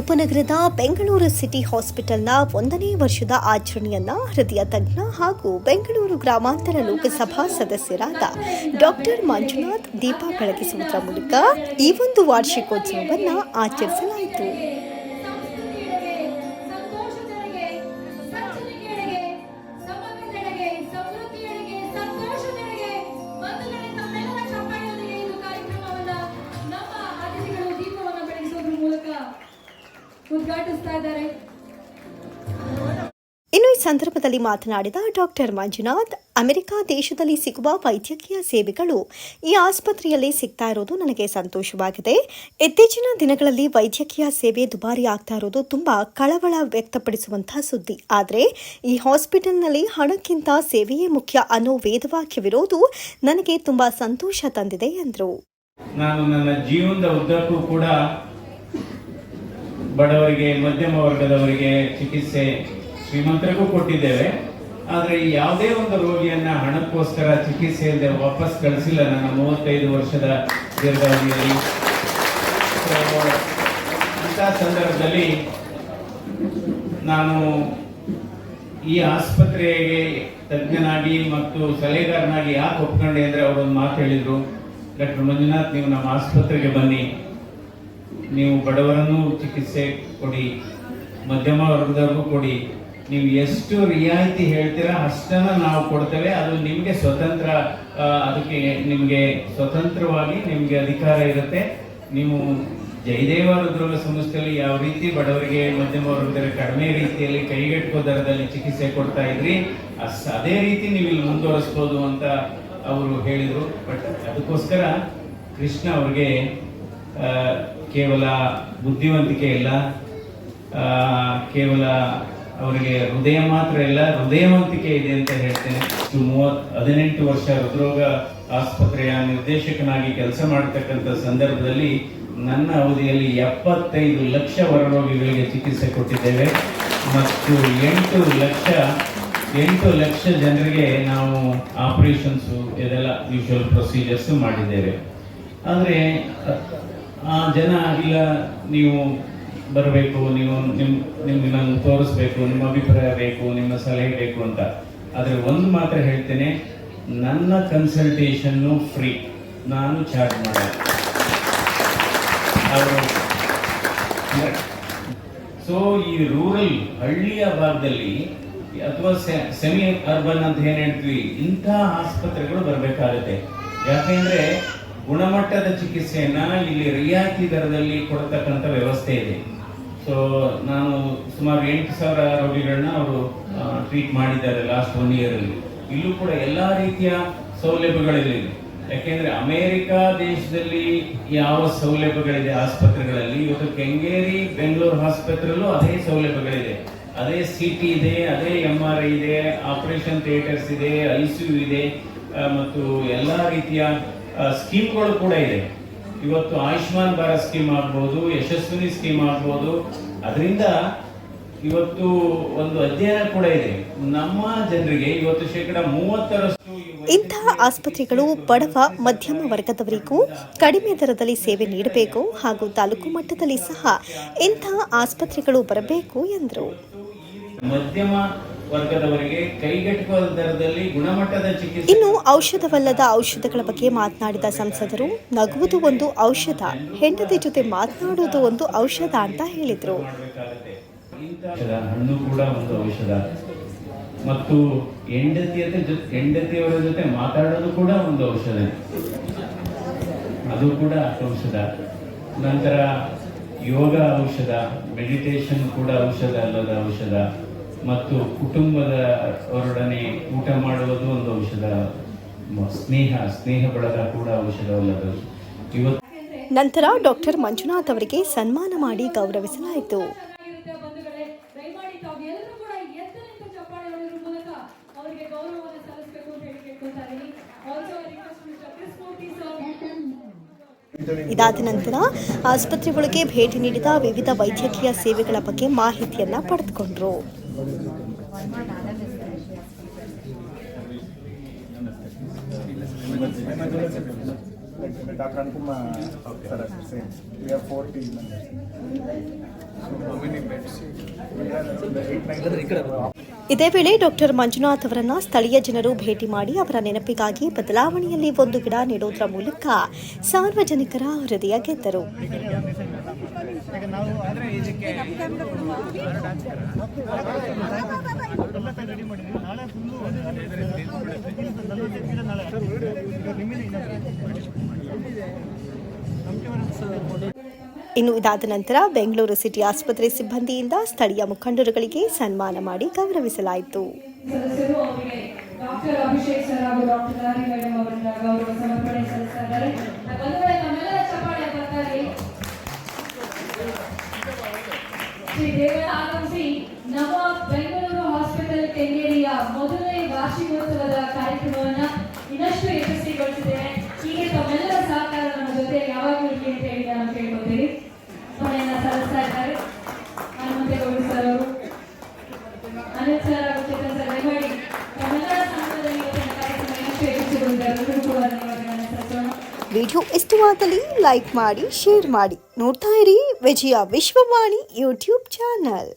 ಉಪನಗರದ Bengaluru city ಹಾಸ್ಪಿಟಲ್ನ 1ನೇ ವರ್ಷದ ಆಚರಣೆಯನ್ನ ಹೃದಯ ತಜ್ಞ ಹಾಗೂ ಬೆಂಗಳೂರು ಗ್ರಾಮಾಂತರ ಲೋಕಸಭಾ ಸದಸ್ಯರಾದ ಡಾಕ್ಟರ್ ಮಂಜುನಾಥ್ ದೀಪ ಬೆಳಗಿಸುವುದರ ಮೂಲಕ ಈ ಒಂದು ವಾರ್ಷಿಕೋತ್ಸವವನ್ನು ಆಚರಿಸಲಾಯಿತು. ಇನ್ನು ಈ ಸಂದರ್ಭದಲ್ಲಿ ಮಾತನಾಡಿದ ಡಾಕ್ಟರ್ ಮಂಜುನಾಥ್, ಅಮೆರಿಕ ದೇಶದಲ್ಲಿ ಸಿಗುವ ವೈದ್ಯಕೀಯ ಸೇವೆಗಳು ಈ ಆಸ್ಪತ್ರೆಯಲ್ಲಿ ಸಿಗ್ತಾ ಇರೋದು ನನಗೆ ಸಂತೋಷವಾಗಿದೆ. ಇತ್ತೀಚಿನ ದಿನಗಳಲ್ಲಿ ವೈದ್ಯಕೀಯ ಸೇವೆ ದುಬಾರಿ ಆಗ್ತಾ ಇರೋದು ತುಂಬಾ ಕಳವಳ ವ್ಯಕ್ತಪಡಿಸುವಂತಹ ಸುದ್ದಿ. ಆದರೆ ಈ ಹಾಸ್ಪಿಟಲ್ನಲ್ಲಿ ಹಣಕ್ಕಿಂತ ಸೇವೆಯೇ ಮುಖ್ಯ ಅನ್ನೋ ವೇದವಾಕ್ಯವಿರೋದು ನನಗೆ ತುಂಬಾ ಸಂತೋಷ ತಂದಿದೆ ಎಂದರು. ನಾನು ನನ್ನ ಜೀವನದ ಉದ್ದಕ್ಕೂ ಕೂಡ ಬಡವರಿಗೆ, ಮಧ್ಯಮ ವರ್ಗದವರಿಗೆ ಚಿಕಿತ್ಸೆ, ಶ್ರೀಮಂತರಿಗೂ ಕೊಟ್ಟಿದ್ದೇವೆ. ಆದರೆ ಯಾವುದೇ ಒಂದು ರೋಗಿಯನ್ನ ಹಣಕ್ಕೋಸ್ಕರ ಚಿಕಿತ್ಸೆ ಇಲ್ಲದೆ ವಾಪಸ್ ಕಳಿಸಿಲ್ಲ ನನ್ನ 35 ವರ್ಷದ ದೀರ್ಘಾವಧಿಯಲ್ಲಿ. ಇಂಥ ಸಂದರ್ಭದಲ್ಲಿ ನಾನು ಈ ಆಸ್ಪತ್ರೆಗೆ ತಜ್ಞನಾಗಿ ಮತ್ತು ಸಲಹೆಗಾರನಾಗಿ ಯಾಕೆ ಒಪ್ಕೊಂಡೆ ಅಂದರೆ ಅವರೊಂದು ಮಾತು ಹೇಳಿದರು, ಡಾಕ್ಟರ್ ಮಂಜುನಾಥ್, ನೀವು ನಮ್ಮ ಆಸ್ಪತ್ರೆಗೆ ಬನ್ನಿ, ನೀವು ಬಡವರನ್ನು ಚಿಕಿತ್ಸೆ ಕೊಡಿ, ಮಧ್ಯಮ ವರ್ಗದವ್ರಿಗೂ ಕೊಡಿ, ನೀವು ಎಷ್ಟು ರಿಯಾಯಿತಿ ಹೇಳ್ತೀರಾ ಅಷ್ಟನ್ನು ನಾವು ಕೊಡ್ತೇವೆ. ಅದು ನಿಮಗೆ ಸ್ವತಂತ್ರ, ಅದಕ್ಕೆ ನಿಮಗೆ ಸ್ವತಂತ್ರವಾಗಿ ನಿಮಗೆ ಅಧಿಕಾರ ಇರುತ್ತೆ. ನೀವು ಜಯದೇವ ಹೃದ್ರೋಗ ಸಂಸ್ಥೆಯಲ್ಲಿ ಯಾವ ರೀತಿ ಬಡವರಿಗೆ, ಮಧ್ಯಮ ವರ್ಗದವರಿಗೆ ಕಡಿಮೆ ರೀತಿಯಲ್ಲಿ ಕೈಗೆಟುಕೋ ದರದಲ್ಲಿ ಚಿಕಿತ್ಸೆ ಕೊಡ್ತಾ ಇದ್ರಿ, ಅದೇ ರೀತಿ ನೀವು ಇಲ್ಲಿ ಮುಂದುವರಿಸ್ಬೋದು ಅಂತ ಅವರು ಹೇಳಿದರು. ಬಟ್ ಅದಕ್ಕೋಸ್ಕರ ಕೃಷ್ಣ ಅವ್ರಿಗೆ ಕೇವಲ ಬುದ್ಧಿವಂತಿಕೆ ಇಲ್ಲ, ಕೇವಲ ಅವರಿಗೆ ಹೃದಯ ಮಾತ್ರ ಇಲ್ಲ, ಹೃದಯವಂತಿಕೆ ಇದೆ ಅಂತ ಹೇಳ್ತೇನೆ. 18 ವರ್ಷ ಹೃದ್ರೋಗ ಆಸ್ಪತ್ರೆಯ ನಿರ್ದೇಶಕನಾಗಿ ಕೆಲಸ ಮಾಡತಕ್ಕಂಥ ಸಂದರ್ಭದಲ್ಲಿ ನನ್ನ ಅವಧಿಯಲ್ಲಿ 75 ಲಕ್ಷ ಹೊರರೋಗಿಗಳಿಗೆ ಚಿಕಿತ್ಸೆ ಕೊಟ್ಟಿದ್ದೇವೆ ಮತ್ತು 8 ಲಕ್ಷ ಜನರಿಗೆ ನಾವು ಆಪರೇಷನ್ಸು ಇದೆಲ್ಲ ಯೂಶುವಲ್ ಪ್ರೊಸೀಜರ್ಸ್ ಮಾಡಿದ್ದೇವೆ. ಆದರೆ ಆ ಜನ ಇಲ್ಲ, ನೀವು ಬರಬೇಕು, ನೀವು ನಿಮ್ಗೆ ನಾನು ತೋರಿಸ್ಬೇಕು, ನಿಮ್ಮ ಅಭಿಪ್ರಾಯ ಬೇಕು, ನಿಮ್ಮ ಸಲಹೆ ಬೇಕು ಅಂತ. ಆದರೆ ಒಂದು ಮಾತ್ರ ಹೇಳ್ತೇನೆ, ನನ್ನ ಕನ್ಸಲ್ಟೇಷನ್ನು ಫ್ರೀ, ನಾನು ಚಾರ್ಜ್ ಮಾಡಲ್ಲ. ಸೊ ಈ ರೂರಲ್ ಹಳ್ಳಿಯ ಭಾಗದಲ್ಲಿ ಅಥವಾ ಸೆಮಿ ಅರ್ಬನ್ ಅಂತ ಏನ್ ಹೇಳ್ತೀವಿ, ಇಂಥ ಆಸ್ಪತ್ರೆಗಳು ಬರಬೇಕಾಗುತ್ತೆ. ಯಾಕೆಂದ್ರೆ ಗುಣಮಟ್ಟದ ಚಿಕಿತ್ಸೆಯನ್ನ ಇಲ್ಲಿ ರಿಯಾಯಿತಿ ದರದಲ್ಲಿ ಕೊಡ್ತಕ್ಕಂಥ ವ್ಯವಸ್ಥೆ ಇದೆ. ಸೊ ನಾನು ಸುಮಾರು 8,000 ರೋಗಿಗಳನ್ನ ಅವರು ಟ್ರೀಟ್ ಮಾಡಿದ್ದಾರೆ ಲಾಸ್ಟ್ 1 year ಅಲ್ಲಿ. ಇಲ್ಲೂ ಕೂಡ ಎಲ್ಲಾ ರೀತಿಯ ಸೌಲಭ್ಯಗಳಿದೆ. ಯಾಕೆಂದ್ರೆ ಅಮೆರಿಕ ದೇಶದಲ್ಲಿ ಯಾವ ಸೌಲಭ್ಯಗಳಿದೆ ಆಸ್ಪತ್ರೆಗಳಲ್ಲಿ, ಇವತ್ತು ಕೆಂಗೇರಿ ಬೆಂಗಳೂರು ಆಸ್ಪತ್ರೆಯಲ್ಲೂ ಅದೇ ಸೌಲಭ್ಯಗಳಿದೆ. ಅದೇ CT ಇದೆ, ಅದೇ MRI ಇದೆ, ಆಪರೇಷನ್ ಥಿಯೇಟರ್ಸ್ ಇದೆ, ICU ಇದೆ ಮತ್ತು ಎಲ್ಲಾ ರೀತಿಯ ಸ್ಕೀಮ್ಗಳು ಕೂಡ ಇದೆ. ಇವತ್ತು ಆಯುಷ್ಮಾನ್ ಭಾರತ್ ಸ್ಕೀಮ್ ಆಗ್ಬೋದು, ಯಶಸ್ವಿನಿ ಸ್ಕೀಮ್ ಆಗ್ಬೋದು. ಅದರಿಂದ ಇವತ್ತು ಒಂದು ಅಧ್ಯಯನ ಕೂಡ ಇದೆ, ನಮ್ಮ ಜನರಿಗೆ ಇವತ್ತು 30% ಇಂತಹ ಆಸ್ಪತ್ರೆಗಳು ಬಡವ, ಮಧ್ಯಮ ವರ್ಗದವರಿಗೂ ಕಡಿಮೆ ದರದಲ್ಲಿ ಸೇವೆ ನೀಡಬೇಕು ಹಾಗೂ ತಾಲೂಕು ಮಟ್ಟದಲ್ಲಿ ಸಹ ಇಂತಹ ಆಸ್ಪತ್ರೆಗಳು ಬರಬೇಕು ಎಂದರು. ಮಧ್ಯಮ ವರ್ಗದವರಿಗೆ ಕೈಗೆಟುಕುವ ದರದಲ್ಲಿ ಗುಣಮಟ್ಟದ ಚಿಕಿತ್ಸೆ. ಇನ್ನು ಔಷಧವಲ್ಲದ ಔಷಧಗಳ ಬಗ್ಗೆ ಮಾತನಾಡಿದ ಸಂಸದರು, ನಗುವುದು ಒಂದು ಔಷಧ, ಹೆಂಡತಿ ಜೊತೆ ಮಾತನಾಡುವುದು ಒಂದು ಔಷಧ ಅಂತ ಹೇಳಿದ್ರು. ಹಣ್ಣು ಕೂಡ ಒಂದು ಔಷಧ ಮತ್ತು ಹೆಂಡತಿಯವರ ಜೊತೆ ಮಾತಾಡೋದು ಕೂಡ ಒಂದು ಔಷಧ, ಅದು ಕೂಡ ಔಷಧ. ನಂತರ ಯೋಗ ಔಷಧ, ಮೆಡಿಟೇಷನ್ ಕೂಡ ಔಷಧ ಅಲ್ಲದ ಔಷಧ ಮತ್ತು ಕುಟುಂಬದ ಹೊರಡನೆ ಊಟ ಮಾಡುವುದು ಒಂದು ಔಷಧ, ಸ್ನೇಹ ಬಳಗ ಕೂಡ ಔಷಧವಲ್ಲದ. ನಂತರ ಡಾಕ್ಟರ್ ಮಂಜುನಾಥ್ ಅವರಿಗೆ ಸನ್ಮಾನ ಮಾಡಿ ಗೌರವಿಸಲಾಯಿತು. ಇದಾದ ನಂತರ ಆಸ್ಪತ್ರೆಗಳಿಗೆ ಭೇಟಿ ನೀಡಿದ ವಿವಿಧ ವೈದ್ಯಕೀಯ ಸೇವೆಗಳ ಬಗ್ಗೆ ಮಾಹಿತಿಯನ್ನ ಪಡೆದುಕೊಂಡರು. like Dr. Anupama sir, same. We have 4 team members. So how many beds? We have around 8-9. ಇದೇ ವೇಳೆ ಡಾಕ್ಟರ್ ಮಂಜುನಾಥ್ ಅವರನ್ನ ಸ್ಥಳೀಯ ಜನರು ಭೇಟಿ ಮಾಡಿ ಅವರ ನೆನಪಿಗಾಗಿ ಬದಲಾವಣೆಯಲ್ಲಿ ಒಂದು ಗಿಡ ನೆಡೋದ್ರ ಮೂಲಕ ಸಾರ್ವಜನಿಕರ ಹೃದಯ ಗೆದ್ದರು. ಇನ್ನು ಇದಾದ ನಂತರ ಬೆಂಗಳೂರು ಸಿಟಿ ಆಸ್ಪತ್ರೆ ಸಿಬ್ಬಂದಿಯಿಂದ ಸ್ಥಳೀಯ ಮುಖಂಡರುಗಳಿಗೆ ಸನ್ಮಾನ ಮಾಡಿ ಗೌರವಿಸಲಾಯಿತು. ಸದಸ್ಯರು ಅವರಿಗೆ ಡಾಕ್ಟರ್ ಅಭಿಷೇಕ್ ಸರ್ ಹಾಗೂ ಡಾಕ್ಟರ್ ರಾಣಿ ಮೇಡಮ್ ಅವರಿಂದ ಗೌರವ ಸಮರ್ಪಣೆ ಸಲ್ಲಿಸಿದ್ದಾರೆ. ಬಂಧುಗಳೇ, ನಮ್ಮೆಲ್ಲರ ಚಪ್ಪಾಳೆ ಬರ್ತಾರೆ. ಶ್ರೀ ದೇವರ ಆಗಮಿಸಿ ನಮ್ಮ ಬೆಂಗಳೂರು ಹಾಸ್ಪಿಟಲ್ ಕೆಂಗೇರಿಯ ಮೊದಲನೇ ವಾರ್ಷಿಕೋತ್ಸವದ ಕಾರ್ಯಕ್ರಮವನ್ನ ಇನ್ನಷ್ಟು ಯಶಸ್ವಿಗೊಳಿಸಿದ್ದೇನೆ. ಹೀಗೆ ತಮ್ಮೆಲ್ಲರ ಸಹಕಾರ ನಮ್ಮ ಜೊತೆ ಯಾವಾಗಲೂ ಇರಲಿ ಅಂತ ಹೇಳಿ ನಾನು ಕೇಳ್ಕೊತೀನಿ. ಕೊನೆಯನ್ನ ಸಲ್ಲಿಸ್ತಾ ಇದ್ದಾರೆ ಹನುಮಂತೇಗೌಡ ಸರ್ ಅವರು, ಅನಿಲ್ ಸರ್ ಹಾಗೂ ಚೇತನ್ ಸರ್ ದಯಮಾಡಿ ತಮ್ಮೆಲ್ಲರ ಸಮ್ಮುಖದಲ್ಲಿ ಇವತ್ತಿನ ಕಾರ್ಯಕ್ರಮ ಇನ್ನಷ್ಟು ಯಶಸ್ವಿಗೊಳಿಸಿದ್ದಾರೆ ಕೂಡ ಧನ್ಯವಾದಗಳನ್ನು ಸಲ್ಲಿಸೋಣ. ವಿಡಿಯೋ ಇಷ್ಟವಾದಲ್ಲಿ ಲೈಕ್ ಮಾಡಿ, ಶೇರ್ ಮಾಡಿ. ನೋಡ್ತಾ ಇರಿ ವಿಜಯ ವಿಶ್ವವಾಣಿ ಯೂಟ್ಯೂಬ್ ಚಾನಲ್.